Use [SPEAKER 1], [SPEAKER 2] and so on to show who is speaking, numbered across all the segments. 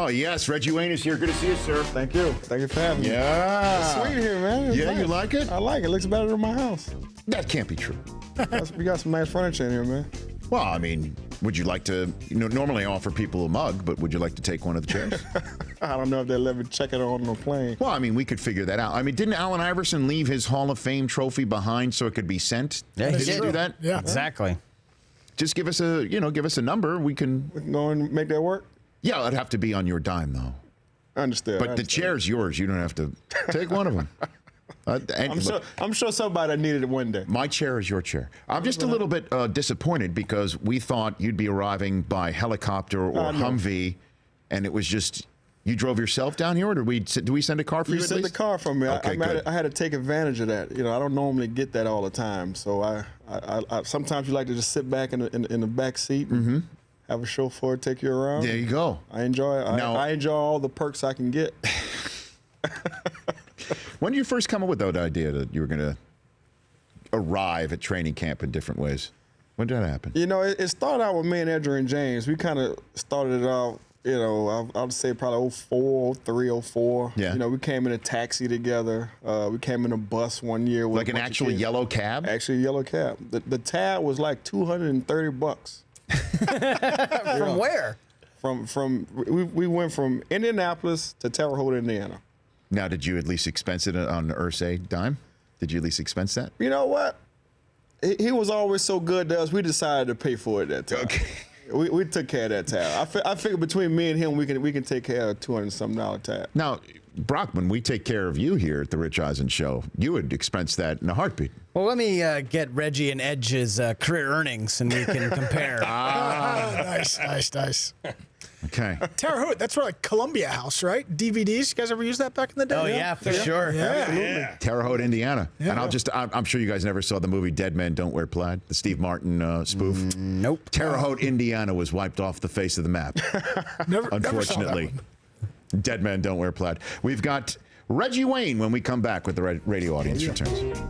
[SPEAKER 1] yes, Reggie Wayne is here. Good to see you, sir.
[SPEAKER 2] Thank you. Thank you for having me.
[SPEAKER 1] Yeah.
[SPEAKER 2] It's sweet here, man. It's
[SPEAKER 1] Yeah,
[SPEAKER 2] nice.
[SPEAKER 1] you like it?
[SPEAKER 2] I like it. It looks better than my house.
[SPEAKER 1] That can't be true.
[SPEAKER 2] We got some nice furniture in here, man.
[SPEAKER 1] Well, I mean, would you like to, normally I offer people a mug, but would you like to take one of the chairs?
[SPEAKER 2] I don't know if they'll let me check it on the plane.
[SPEAKER 1] Well, I mean, we could figure that out. I mean, didn't Allen Iverson leave his Hall of Fame trophy behind so it could be sent?
[SPEAKER 3] Yeah,
[SPEAKER 1] Did
[SPEAKER 3] he
[SPEAKER 1] he
[SPEAKER 3] did.
[SPEAKER 1] do that?
[SPEAKER 3] Yeah, exactly.
[SPEAKER 1] Just give us a number. We can
[SPEAKER 2] go and make that work?
[SPEAKER 1] Yeah, it'd have to be on your dime, though.
[SPEAKER 2] I understand.
[SPEAKER 1] But the chair's yours. You don't have to take one of them.
[SPEAKER 2] I'm sure somebody needed it one day.
[SPEAKER 1] My chair is your chair. I'm just a little bit disappointed because we thought you'd be arriving by helicopter or Humvee, and it was just you drove yourself down here, or do we send a car for you?
[SPEAKER 2] You sent the car for me.
[SPEAKER 1] Okay, good.
[SPEAKER 2] I had to take advantage of that. I don't normally get that all the time. So I sometimes you like to just sit back in the back seat and have a chauffeur take you around.
[SPEAKER 1] There you go.
[SPEAKER 2] I enjoy it. I enjoy all the perks I can get.
[SPEAKER 1] When did you first come up with that idea that you were going to arrive at training camp in different ways? When did that happen?
[SPEAKER 2] It started out with me and Edgar and James. We kind of started it out, I would say probably 04, 03, 04.
[SPEAKER 1] Yeah.
[SPEAKER 2] We came in a taxi together. We came in a bus one year. With
[SPEAKER 1] like an actual yellow cab?
[SPEAKER 2] Actually, a yellow cab. The tab was like $230.
[SPEAKER 3] From where?
[SPEAKER 2] We went from Indianapolis to Terre Haute, Indiana.
[SPEAKER 1] Now, did you at least expense it on the Ursay dime? Did you at least expense that?
[SPEAKER 2] You know what? He was always so good to us. We decided to pay for it that time.
[SPEAKER 1] Okay.
[SPEAKER 2] We took care of that tab. I figured between me and him, we can take care of a $200-something tab.
[SPEAKER 1] Now, Brockman, we take care of you here at the Rich Eisen Show. You would expense that in a heartbeat.
[SPEAKER 3] Well, let me get Reggie and Edge's career earnings, and we can compare.
[SPEAKER 4] Nice.
[SPEAKER 1] Okay.
[SPEAKER 4] Terre Haute, that's where like Columbia House, right? DVDs. You guys ever use that back in the day?
[SPEAKER 3] Oh, yeah, for sure.
[SPEAKER 4] Yeah.
[SPEAKER 2] Absolutely.
[SPEAKER 1] Terre Haute, Indiana.
[SPEAKER 4] Yeah.
[SPEAKER 1] And I'm sure you guys never saw the movie Dead Men Don't Wear Plaid, the Steve Martin spoof.
[SPEAKER 3] Nope.
[SPEAKER 1] Terre Haute, Indiana was wiped off the face of the map.
[SPEAKER 4] Never
[SPEAKER 1] Unfortunately.
[SPEAKER 4] saw that one.
[SPEAKER 1] Dead Men Don't Wear Plaid. We've got Reggie Wayne when we come back with the radio audience returns.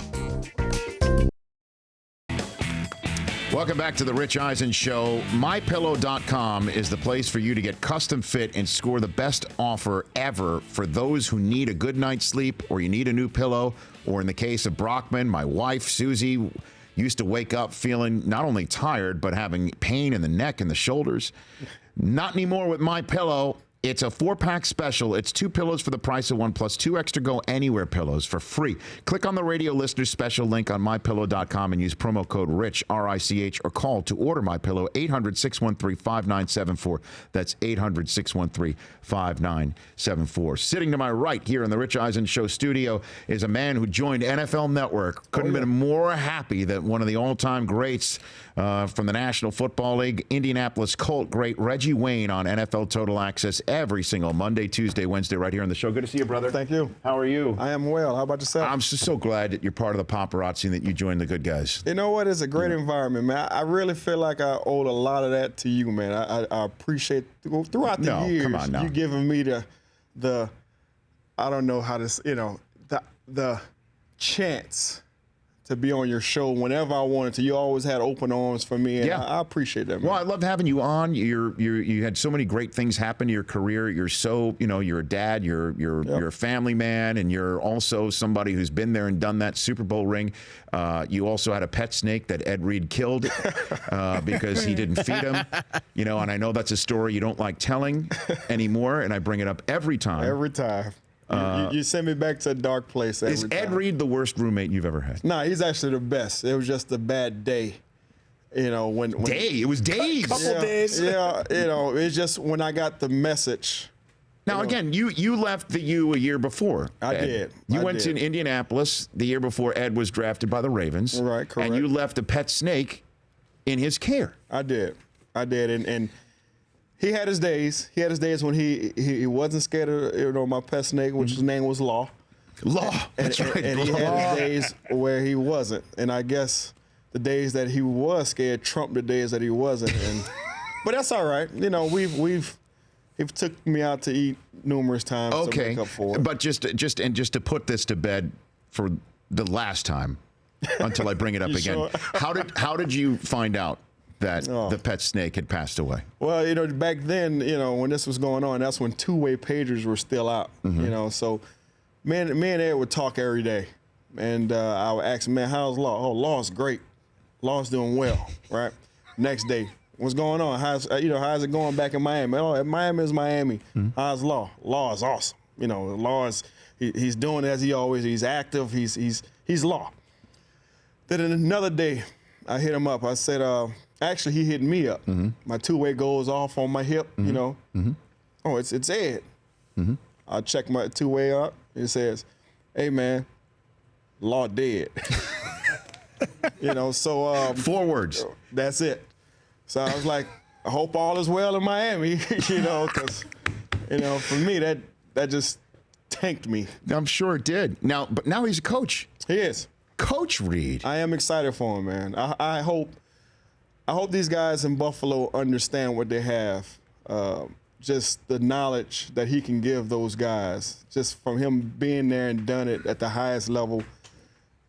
[SPEAKER 1] Welcome back to the Rich Eisen Show. MyPillow.com is the place for you to get custom fit and score the best offer ever for those who need a good night's sleep, or you need a new pillow, or in the case of Brockman, my wife, Susie, used to wake up feeling not only tired, but having pain in the neck and the shoulders. Not anymore with MyPillow. It's a 4-pack special. It's 2 pillows for the price of 1, plus 2 extra Go Anywhere pillows for free. Click on the radio listener special link on mypillow.com and use promo code RICH, R-I-C-H, or call to order MyPillow, 800-613-5974. That's 800-613-5974. Sitting to my right here in the Rich Eisen Show studio is a man who joined NFL Network. Couldn't have been more happy that one of the all-time greats from the National Football League, Indianapolis Colt great Reggie Wayne on NFL Total Access every single Monday, Tuesday, Wednesday right here on the show. Good to see you, brother.
[SPEAKER 2] Thank you.
[SPEAKER 1] How are you?
[SPEAKER 2] I am well. How about yourself?
[SPEAKER 1] I'm just so glad that you're part of the paparazzi and that you joined the good guys.
[SPEAKER 2] You know what? It's a great environment, man. I really feel like I owe a lot of that to you, man. I appreciate throughout the years
[SPEAKER 1] come on now.
[SPEAKER 2] you giving me the I don't know how to, the chance to be on your show whenever I wanted to. You always had open arms for me, and
[SPEAKER 1] Yeah.
[SPEAKER 2] I appreciate that, man.
[SPEAKER 1] Well, I loved having you on. You had so many great things happen to your career. You're so, you're a dad, you're a family man, and you're also somebody who's been there and done that Super Bowl ring. You also had a pet snake that Ed Reed killed because he didn't feed him. And I know that's a story you don't like telling anymore, and I bring it up every time.
[SPEAKER 2] Every time. You send me back to a dark place every time.
[SPEAKER 1] Is Ed Reed the worst roommate you've ever had?
[SPEAKER 2] Nah, he's actually the best. It was just a bad day. When
[SPEAKER 1] It was days.
[SPEAKER 4] Couple days.
[SPEAKER 2] Yeah, it's just when I got the message.
[SPEAKER 1] Now, again, you left the U a year before.
[SPEAKER 2] I
[SPEAKER 1] Ed.
[SPEAKER 2] did.
[SPEAKER 1] You
[SPEAKER 2] I
[SPEAKER 1] went
[SPEAKER 2] did.
[SPEAKER 1] to Indianapolis the year before Ed was drafted by the Ravens.
[SPEAKER 2] Right, correct.
[SPEAKER 1] And you left a pet snake in his care.
[SPEAKER 2] I did. And he had his days. He had his days when he wasn't scared of my pet snake, which his name was Law.
[SPEAKER 1] Law. That's right.
[SPEAKER 2] And he had his days where he wasn't. And I guess the days that he was scared trumped the days that he wasn't. But that's all right. We've took me out to eat numerous times to
[SPEAKER 1] Okay.
[SPEAKER 2] make up for it.
[SPEAKER 1] But just to put this to bed for the last time until I bring it up
[SPEAKER 2] You
[SPEAKER 1] again.
[SPEAKER 2] sure?
[SPEAKER 1] How did you find out that the pet snake had passed away?
[SPEAKER 2] Well, back then, when this was going on, that's when two-way pagers were still out. So me and Ed would talk every day, and I would ask him, man, how's Law? Oh, Law's great. Law's doing well, right? Next day, what's going on? How's it going back in Miami? Oh, Miami is Miami. How's Law? Law is awesome. Law is he's doing as he always. He's active. He's Law. Then another day, I hit him up. I said, actually, he hit me up. My two-way goes off on my hip. Oh, it's Ed. I check my two-way up. It says, hey man, Law dead. So
[SPEAKER 1] 4 words.
[SPEAKER 2] That's it. So I was like, I hope all is well in Miami, because, for me, that just tanked me.
[SPEAKER 1] I'm sure it did. But now he's a coach.
[SPEAKER 2] He is.
[SPEAKER 1] Coach Reed.
[SPEAKER 2] I am excited for him, man. I hope these guys in Buffalo understand what they have. Just the knowledge that he can give those guys, just from him being there and done it at the highest level.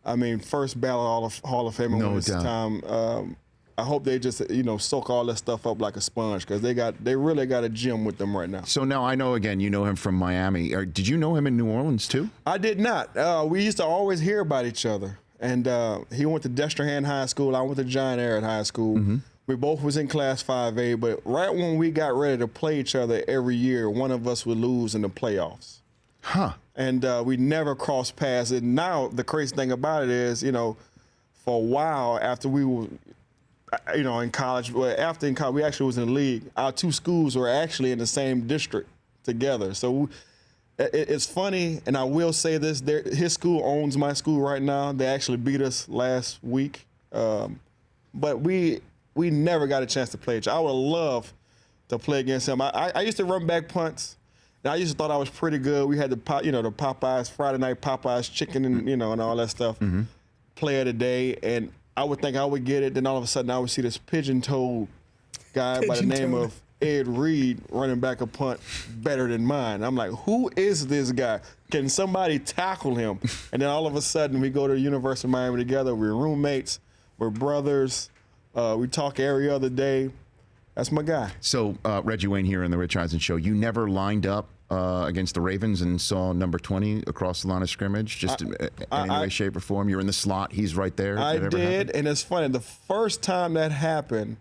[SPEAKER 2] I mean, first ballot Hall of Fame
[SPEAKER 1] No
[SPEAKER 2] this
[SPEAKER 1] doubt.
[SPEAKER 2] time. I hope they just soak all that stuff up like a sponge, because they really got a gym with them right now.
[SPEAKER 1] So now I know, again, you know him from Miami. Did you know him in New Orleans too?
[SPEAKER 2] I did not. We used to always hear about each other. And he went to Destrehan High School. I went to John Ehret High School. We both was in Class 5A, but right when we got ready to play each other every year, one of us would lose in the playoffs.
[SPEAKER 1] Huh.
[SPEAKER 2] And we never crossed paths. And now the crazy thing about it is, for a while after we were, in college, after in college, we actually was in the league. Our two schools were actually in the same district together. So it's funny, and I will say this, his school owns my school right now. They actually beat us last week. But we never got a chance to play each other. I would love to play against him. I used to run back punts. And I used to thought I was pretty good. We had the Popeyes, Friday night Popeyes chicken and all that stuff. Player of the day, and I would think I would get it. Then all of a sudden I would see this pigeon-toed guy by the name of Ed Reed running back a punt better than mine. I'm like, who is this guy? Can somebody tackle him? And then all of a sudden we go to the University of Miami together. We're roommates. We're brothers. We talk every other day. That's my guy.
[SPEAKER 1] So, Reggie Wayne here on the Rich Eisen Show. You never lined up against the Ravens and saw number 20 across the line of scrimmage, just in any way, shape, or form? You're in the slot. He's right there.
[SPEAKER 2] I did, and it's funny. The first time that happened,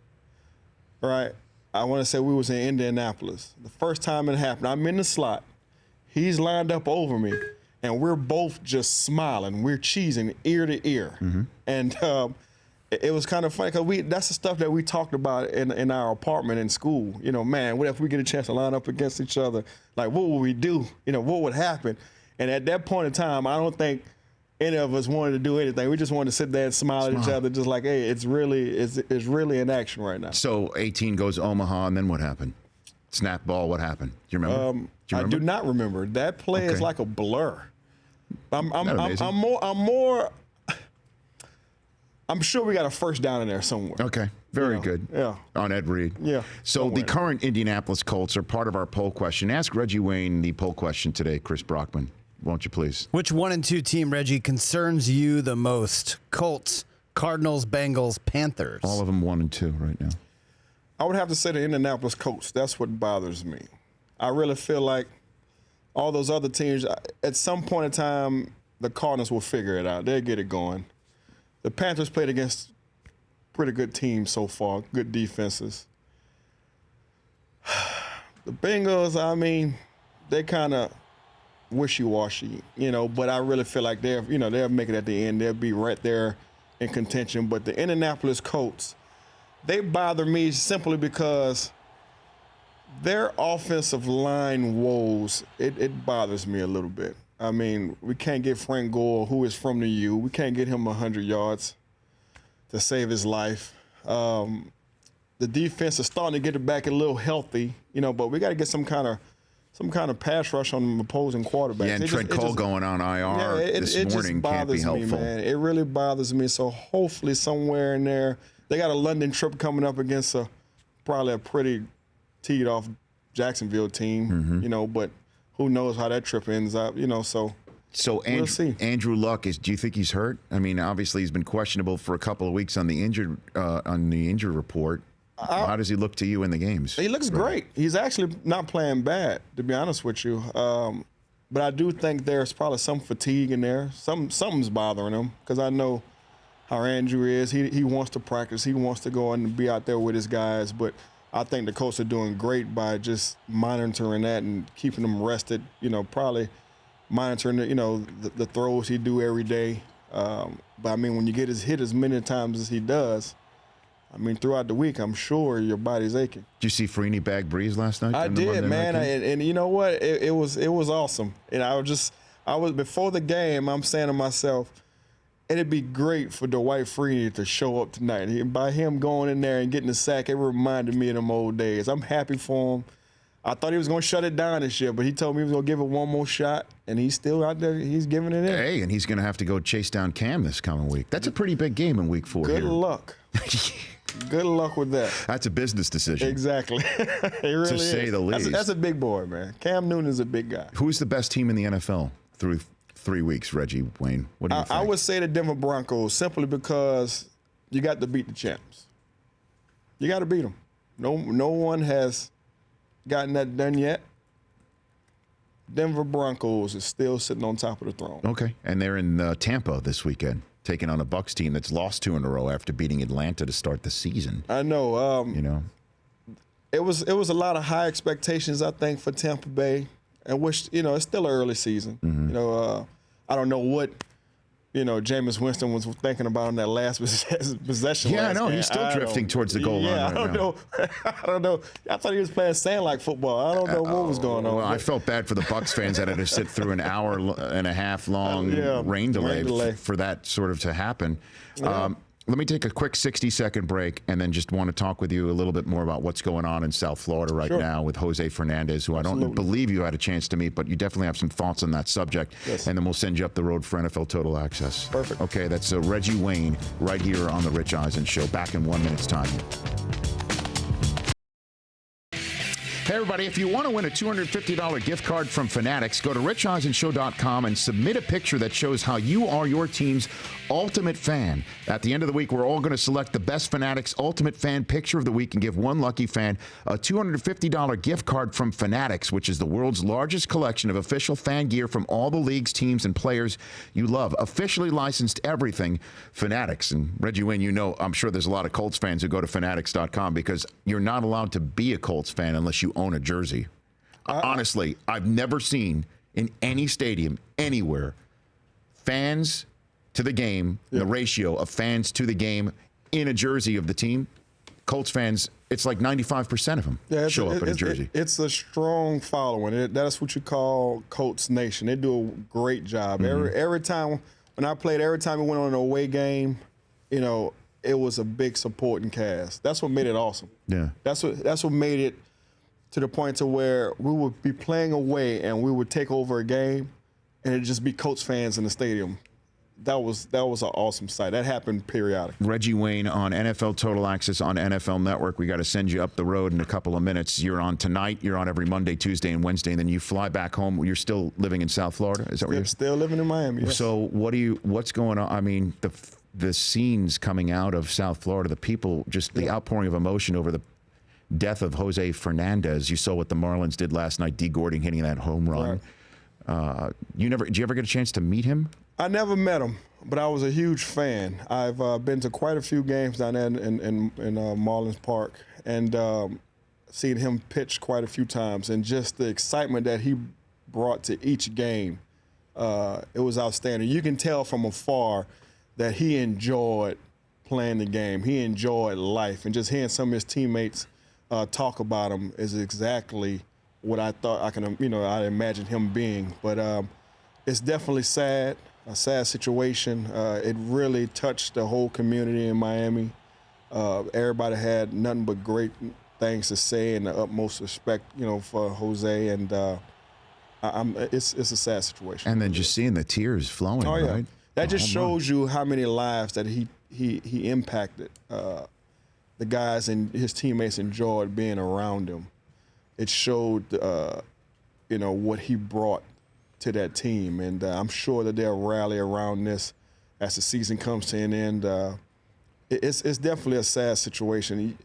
[SPEAKER 2] right, I want to say we was in Indianapolis. The first time it happened, I'm in the slot. He's lined up over me, and we're both just smiling. We're cheesing ear to ear. And it was kind of funny because that's the stuff that we talked about in our apartment in school. Man, what if we get a chance to line up against each other? Like, what would we do? What would happen? And at that point in time, I don't think any of us wanted to do anything. We just wanted to sit there and smile at each other, just like, hey, it's really in action right now.
[SPEAKER 1] So 18 goes Omaha, and then what happened? Snap ball, what happened? Do you remember?
[SPEAKER 2] I do not remember. That play is like a blur. I'm sure we got a first down in there somewhere.
[SPEAKER 1] Okay, very good.
[SPEAKER 2] Yeah.
[SPEAKER 1] On Ed Reed.
[SPEAKER 2] Yeah.
[SPEAKER 1] So the current Indianapolis Colts are part of our poll question. Ask Reggie Wayne the poll question today, Chris Brockman. Won't you please?
[SPEAKER 3] Which 1 and 2 team, Reggie, concerns you the most? Colts, Cardinals, Bengals, Panthers.
[SPEAKER 1] All of them 1 and 2 right now.
[SPEAKER 2] I would have to say the Indianapolis Colts. That's what bothers me. I really feel like all those other teams, at some point in time, the Cardinals will figure it out. They'll get it going. The Panthers played against pretty good teams so far, good defenses. The Bengals, I mean, they kind of wishy-washy, but I really feel like they'll make it at the end. They'll be right there in contention. But the Indianapolis Colts, they bother me simply because their offensive line woes, it bothers me a little bit. I mean, we can't get Frank Gore, who is from the U. We can't get him 100 yards to save his life. The defense is starting to get it back a little healthy, but we got to get some kind of pass rush on the opposing quarterbacks.
[SPEAKER 1] Yeah, and Trent Cole going on IR this morning can't be helpful.
[SPEAKER 2] Me, man. It really bothers me. So hopefully somewhere in there, they got a London trip coming up against probably a pretty teed off Jacksonville team, but who knows how that trip ends up, so
[SPEAKER 1] So
[SPEAKER 2] We'll see.
[SPEAKER 1] Andrew Luck do you think he's hurt? I mean, obviously he's been questionable for a couple of weeks on the injured report. How does he look to you in the games?
[SPEAKER 2] He looks great. He's actually not playing bad, to be honest with you. But I do think there's probably some fatigue in there. Something's bothering him, because I know how Andrew is. He wants to practice. He wants to go and be out there with his guys. But I think the coach are doing great by just monitoring that and keeping him rested. Probably monitoring the throws he do every day. But I mean, when you get hit as many times as he does, I mean, throughout the week, I'm sure your body's aching.
[SPEAKER 1] Did you see Freeney bag Breeze last night?
[SPEAKER 2] I did, man. And you know what? It was awesome. And I was before the game, I'm saying to myself, it'd be great for Dwight Freeney to show up tonight. By him going in there and getting the sack, it reminded me of them old days. I'm happy for him. I thought he was going to shut it down this year, but he told me he was going to give it one more shot, and he's still out there. He's giving it in.
[SPEAKER 1] Hey, and he's going to have to go chase down Cam this coming week. That's a pretty big game in week 4
[SPEAKER 2] Good
[SPEAKER 1] here.
[SPEAKER 2] luck. Good luck with that.
[SPEAKER 1] That's a business decision.
[SPEAKER 2] Exactly. It really
[SPEAKER 1] To say
[SPEAKER 2] is.
[SPEAKER 1] the least.
[SPEAKER 2] That's a big boy, man. Cam Newton is a big guy.
[SPEAKER 1] Who's the best team in the NFL through 3 weeks, Reggie, Wayne? What do you think?
[SPEAKER 2] I would say the Denver Broncos, simply because you got to beat the champs. You got to beat them. No one has gotten that done yet. Denver Broncos is still sitting on top of the throne.
[SPEAKER 1] Okay, and they're in Tampa this weekend, taking on a Bucs team that's lost 2 in a row after beating Atlanta to start the season.
[SPEAKER 2] I know.
[SPEAKER 1] It
[SPEAKER 2] was a lot of high expectations, I think, for Tampa Bay, and which it's still an early season.
[SPEAKER 1] Mm-hmm.
[SPEAKER 2] I don't know what Jameis Winston was thinking about in that last possession.
[SPEAKER 1] Yeah, I know.
[SPEAKER 2] Game.
[SPEAKER 1] He's still drifting towards the goal line.
[SPEAKER 2] Yeah,
[SPEAKER 1] right
[SPEAKER 2] I don't
[SPEAKER 1] now.
[SPEAKER 2] know. I don't know. I thought he was playing sand like football. I don't know what was going on.
[SPEAKER 1] Well, I felt bad for the Bucs fans that had to sit through an hour and a half long rain delay for that sort of to happen.
[SPEAKER 2] Yeah.
[SPEAKER 1] Let me take a quick 60-second break and then just want to talk with you a little bit more about what's going on in South Florida right now with Jose Fernandez, who I don't believe you had a chance to meet, but you definitely have some thoughts on that subject.
[SPEAKER 2] Yes.
[SPEAKER 1] And then we'll send you up the road for NFL Total Access.
[SPEAKER 2] Perfect.
[SPEAKER 1] Okay, that's Reggie Wayne right here on The Rich Eisen Show. Back in 1 minute's time. Hey, everybody, if you want to win a $250 gift card from Fanatics, go to richeisenshow.com and submit a picture that shows how you are your team's ultimate fan. At the end of the week, we're all going to select the best Fanatics ultimate fan picture of the week and give one lucky fan a $250 gift card from Fanatics, which is the world's largest collection of official fan gear from all the leagues, teams, and players you love. Officially licensed everything Fanatics. And Reggie Wayne, I'm sure there's a lot of Colts fans who go to fanatics.com because you're not allowed to be a Colts fan unless you own a jersey. Honestly, I've never seen in any stadium anywhere fans to the game, the ratio of fans to the game in a jersey of the team. Colts fans, it's like 95% of them show up in a jersey.
[SPEAKER 2] It's a strong following. That's what you call Colts Nation. They do a great job. Every time when I played, every time we went on an away game, it was a big supporting cast. That's what made it awesome.
[SPEAKER 1] Yeah.
[SPEAKER 2] That's what made it to the point to where we would be playing away and we would take over a game and it'd just be Colts fans in the stadium. That was an awesome sight. That happened periodically.
[SPEAKER 1] Reggie Wayne on NFL Total Access on NFL Network. We got to send you up the road in a couple of minutes. You're on tonight. You're on every Monday, Tuesday, and Wednesday, and then you fly back home. You're still living in South Florida? Is that where you're
[SPEAKER 2] still living in Miami? Yes.
[SPEAKER 1] So what's going on? I mean, the scenes coming out of South Florida, the people, just the outpouring of emotion over the death of Jose Fernandez. You saw what the Marlins did last night, D. Gordon hitting that home run. Right. Did you ever get a chance to meet him?
[SPEAKER 2] I never met him, but I was a huge fan. I've been to quite a few games down there in Marlins Park and seen him pitch quite a few times. And just the excitement that he brought to each game, it was outstanding. You can tell from afar that he enjoyed playing the game. He enjoyed life. And just hearing some of his teammates talk about him is exactly what I thought I imagined him being. But it's definitely sad. A sad situation. It really touched the whole community in Miami. Everybody had nothing but great things to say and the utmost respect, for Jose. And it's a sad situation.
[SPEAKER 1] And then just seeing the tears flowing, right?
[SPEAKER 2] That just shows you how many lives that he impacted. The guys and his teammates enjoyed being around him. It showed, what he brought to that team, and I'm sure that they'll rally around this as the season comes to an end. It's definitely a sad situation.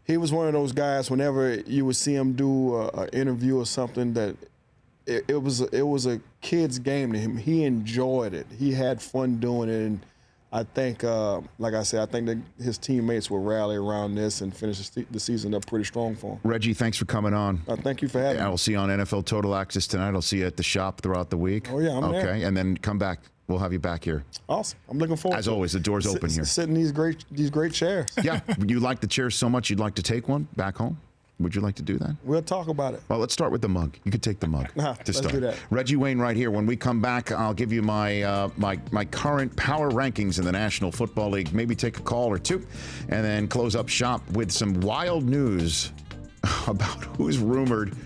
[SPEAKER 2] He was one of those guys, whenever you would see him do an interview or something, that it was a kid's game to him. He enjoyed it. He had fun doing it, and I think, like I said, I think that his teammates will rally around this and finish the season up pretty strong for him.
[SPEAKER 1] Reggie, thanks for coming on.
[SPEAKER 2] Thank you for having me.
[SPEAKER 1] I'll see you on NFL Total Access tonight. I'll see you at the shop throughout the week.
[SPEAKER 2] Oh, yeah, I'm there.
[SPEAKER 1] Okay, and then come back. We'll have you back here.
[SPEAKER 2] Awesome. I'm looking forward
[SPEAKER 1] As
[SPEAKER 2] to
[SPEAKER 1] always, the door's open here.
[SPEAKER 2] Sit in these great chairs.
[SPEAKER 1] Yeah, you like the chairs so much you'd like to take one back home? Would you like to do that?
[SPEAKER 2] We'll talk about it.
[SPEAKER 1] Well, let's start with the mug. You could take the mug to
[SPEAKER 2] Let's
[SPEAKER 1] start.
[SPEAKER 2] do that.
[SPEAKER 1] Reggie Wayne right here. When we come back, I'll give you my my current power rankings in the National Football League. Maybe take a call or two, and then close up shop with some wild news about who's rumored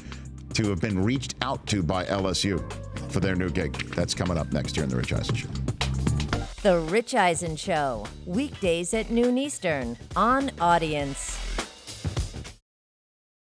[SPEAKER 1] to have been reached out to by LSU for their new gig. That's coming up next here in The Rich Eisen Show.
[SPEAKER 5] The Rich Eisen Show, weekdays at noon Eastern on Audience.